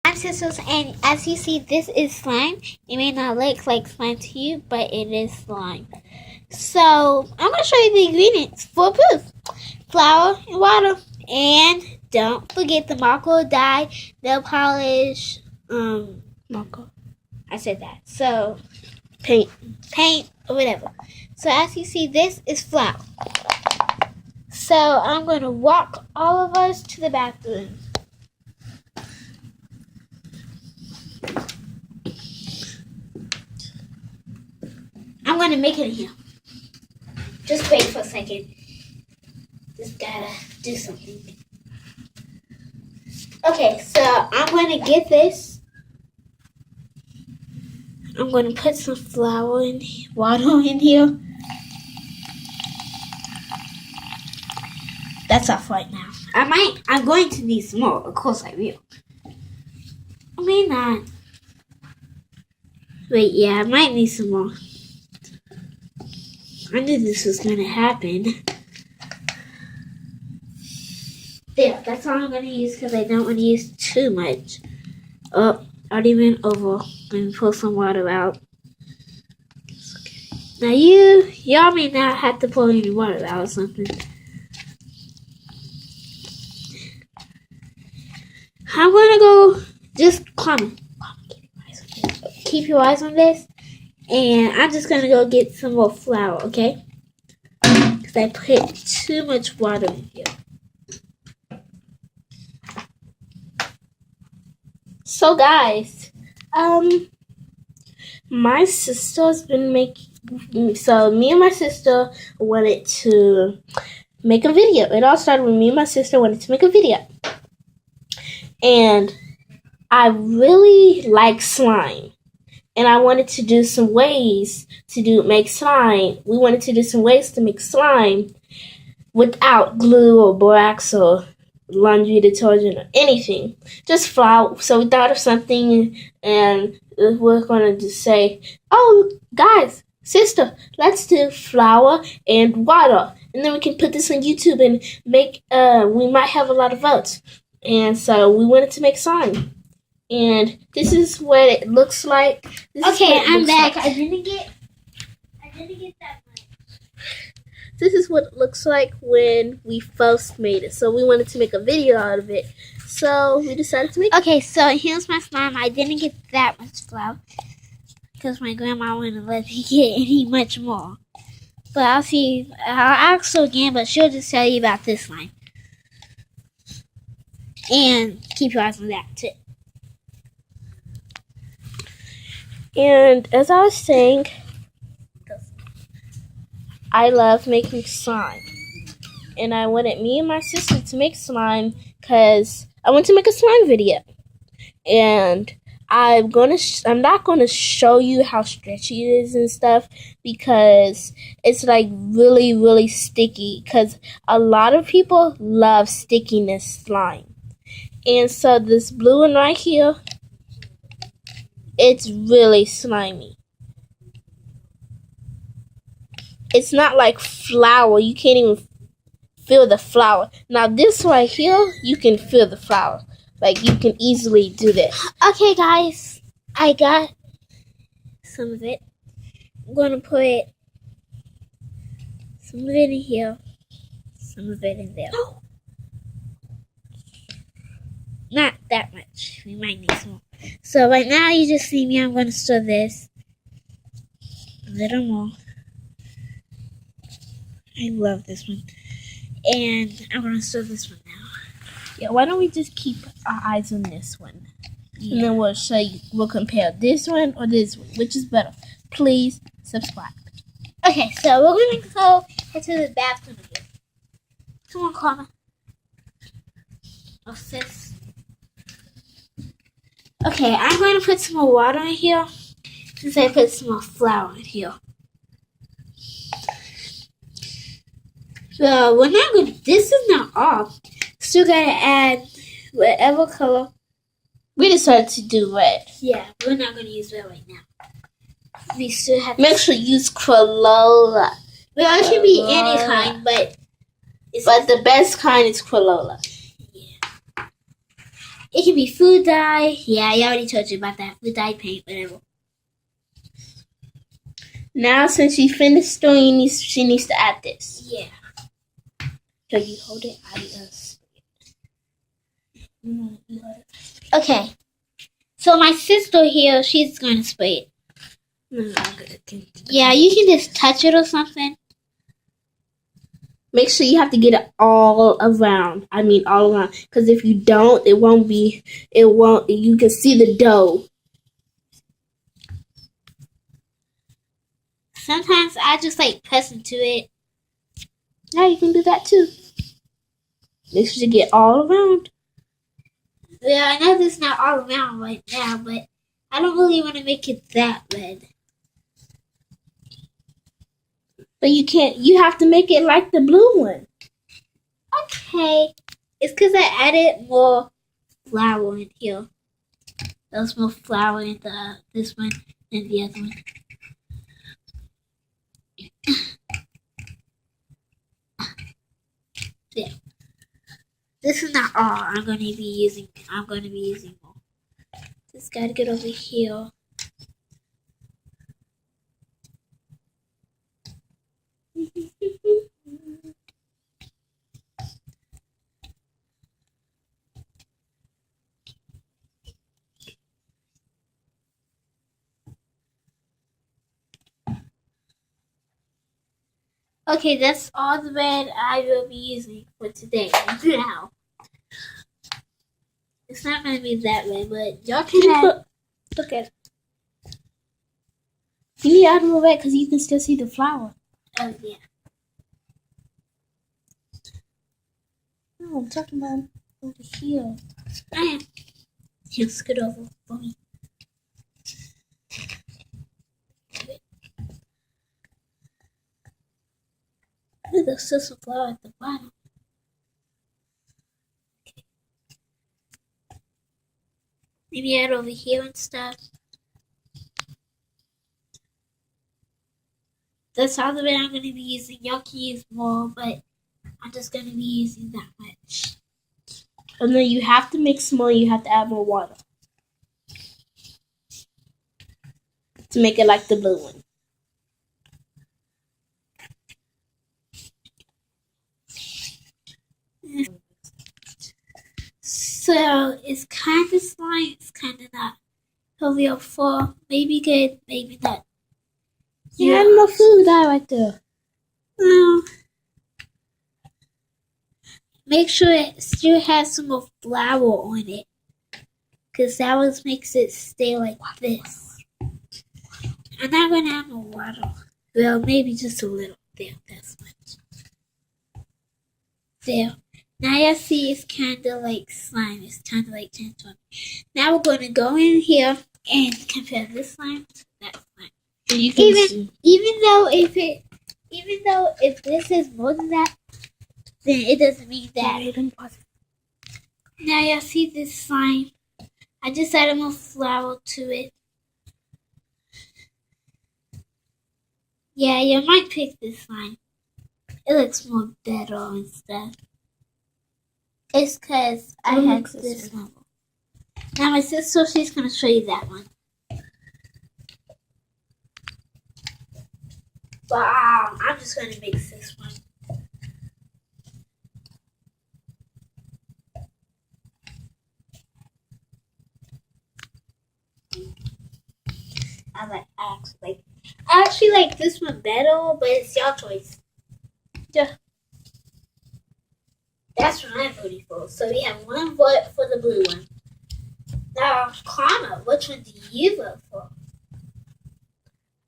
I'm Sisters, and as you see, this is slime. It may not look like slime to you, but it is slime. So, I'm going to show you the ingredients for proof. Flour and water. And don't forget the marker, dye, nail polish, Marker. I said that. So, Paint. or whatever. So, as you see, this is flour. So, I'm going to walk all of us to the bathroom. I'm going to make it in here. Just wait for a second. Just gotta do something. Okay, so I'm going to get this. I'm going to put some flour and water in here. That's off right now. I'm going to need some more. Of course I will. I may not. Wait, yeah, I might need some more. I knew this was going to happen. There, that's all I'm going to use because I don't want to use too much. Oh, already went over. Let me pull some water out. Now y'all may not have to pull any water out or something. I'm going to go, just calm. Keep your eyes on this. And I'm just going to go get some more flour, okay? Because I put too much water in here. So guys, my sister's been making, so me and my sister wanted to make a video. It all started with me and my sister wanted to make a video. And I really like slime. And I wanted to do some ways to make slime. We wanted to do some ways to make slime without glue or borax or laundry detergent or anything. Just flour. So we thought of something and we're going to just say, oh, guys, sister, let's do flour and water. And then we can put this on YouTube and make, we might have a lot of votes. And so we wanted to make slime. And this is what it looks like. Okay, I'm back. I didn't get that much. This is what it looks like when we first made it. So we wanted to make a video out of it. So we decided to make it. Okay, so here's my slime. I didn't get that much flour because my grandma wouldn't let me get any much more. But I'll ask her again, but she'll just tell you about this slime. And keep your eyes on that too. And as I was saying, I love making slime. And I wanted me and my sister to make slime because I want to make a slime video. And I'm not gonna show you how stretchy it is and stuff because it's like really, really sticky because a lot of people love stickiness slime. And so this blue one right here, it's really slimy. It's not like flour. You can't even feel the flour. Now this right here, you can feel the flour. Like you can easily do this. Okay, guys, I got some of it. I'm going to put some of it in here, some of it in there. Not that much. We might need some more. So right now you just see me. I'm going to stir this a little more. I love this one. And I'm going to stir this one now. Yeah, why don't we just keep our eyes on this one? Yeah. And then we'll show you, we'll compare this one or this one, which is better. Please subscribe. Okay, so we're going to go into the bathroom again. Come on, Connor. Oh, sis. Okay, I'm going to put some more water in here since I put some more flour in here. So we're not going to, this is not all. Still got to add whatever color. We decided to do red. Yeah, we're not going to use red right now. We still have Make sure you use Crayola. Well, it can be any kind, but the best kind is Crayola. Yeah. It can be food dye. Yeah, I already told you about that. Food dye, paint, whatever. Now, since she finished stirring, she needs to add this. Yeah. So you hold it, Okay. So my sister here, she's gonna spray it. Yeah, you can just touch it or something. Make sure you have to get it all around. All around. Because if you don't, it won't. You can see the dough. Sometimes I just like press into it. Yeah, you can do that too. Make sure you get all around. Yeah, I know this is not all around right now, but I don't really want to make it that red. But you can't. You have to make it like the blue one. Okay. It's because I added more flour in here. There's more flour in this one than the other one. There. This is not all I'm going to be using. I'm going to be using more. Just got to get over here. Okay, that's all the red I will be using for today. Now, it's not going to be that red, but y'all can add. Look at it. You need to add more red because you can still see the flour. Oh, yeah. No, I'm talking about over here. I am. He'll scoot over for me. There's still some flour at the bottom. Okay. Maybe add over here and stuff. That's all the red I'm going to be using. Y'all can use more, but I'm just going to be using that much. And then you have to mix more. You have to add more water to make it like the blue one. So it's kind of slime. It's kind of not. Heavy up for maybe good, maybe not. You had more food dye right there. Make sure it still has some more flour on it, because that what makes it stay like this. I'm not gonna add more water. Well, maybe just a little. There, that's much. There. Now you see it's kind of like slime. It's kind of like transform. Now we're going to go in here and compare this slime to that slime. You can even though if this is more than that, then it doesn't mean that. Now you see this slime. I just added more flour to it. Yeah, you might pick this slime. It looks more better and stuff. It's because I had this one. Now my sister, she's going to show you that one. Wow, I'm just going to mix this one. I actually like this one better, but it's your choice. Yeah. That's what I'm voting for. So we have one vote for the blue one. Now, Connor, which one do you vote for?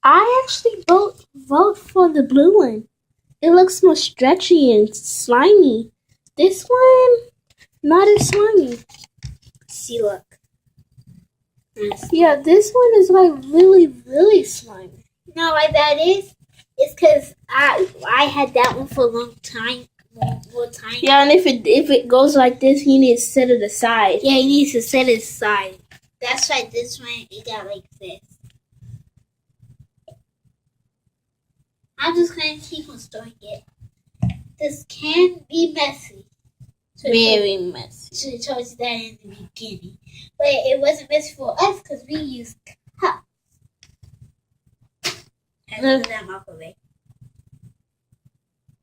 I actually vote for the blue one. It looks more stretchy and slimy. This one, not as slimy. See, look. Yeah, this one is like really, really slimy. You know why that is? It's because I had that one for a long time. More time. Yeah, and if it goes like this, you need to set it aside. Yeah, you need to set it aside. That's why this one, it got like this. I'm just going to keep on stirring it. This can be messy. Very messy. Should have told you that in the beginning. But it wasn't messy for us because we used cups. I threw that mark away.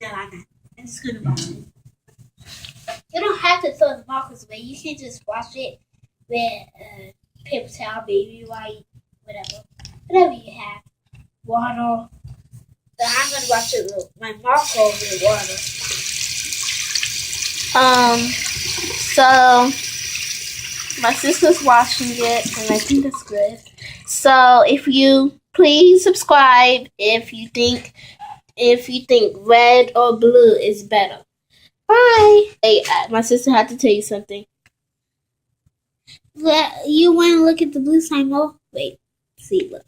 No, I'm not. I'm just going to wash it. You don't have to throw the markers away. You can just wash it with paper towel, baby white, whatever. Whatever you have. Water. So I'm going to wash it with my marker with water. So my sister's watching it, and I think that's good. So if you please subscribe if you think red or blue is better. Bye. Hey, my sister had to tell you something. You want to look at the blue sign more? Wait, see, look.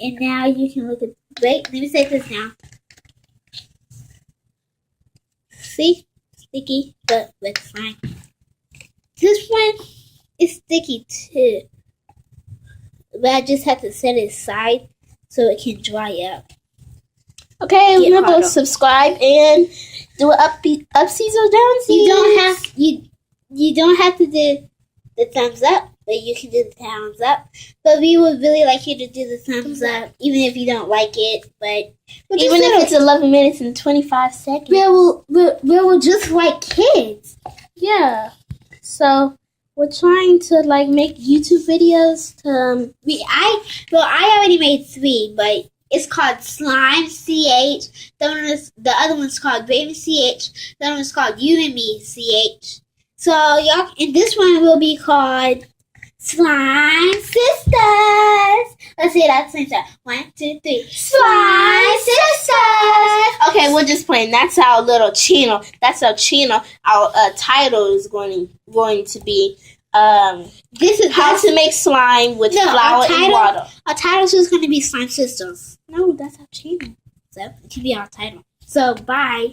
And now you can look at. Wait, let me say this now. See? Sticky, but with slime. This one is sticky too. But I just have to set it aside so it can dry up. Okay, remember to subscribe and do an upsies or downsies. You don't have to do the thumbs up, but you can do the thumbs up. But we would really like you to do the thumbs up, even if you don't like it. But even if it's 11 minutes and 25 seconds. We're just like kids. Yeah. So we're trying to make YouTube videos. I already made 3, but it's called Slime CH. The other one's called Baby CH. The other one's called You and Me CH. So y'all, and this one will be called Slime Sisters. Let's say it at the same time. 1, 2, 3. Slime Sisters. Okay, we're just playing. That's our little channel. That's our channel. Our title is going to be this is how to make slime with flour and water. Our title is going to be Slime Sisters. No, that's our channel. So it can be our title. So bye.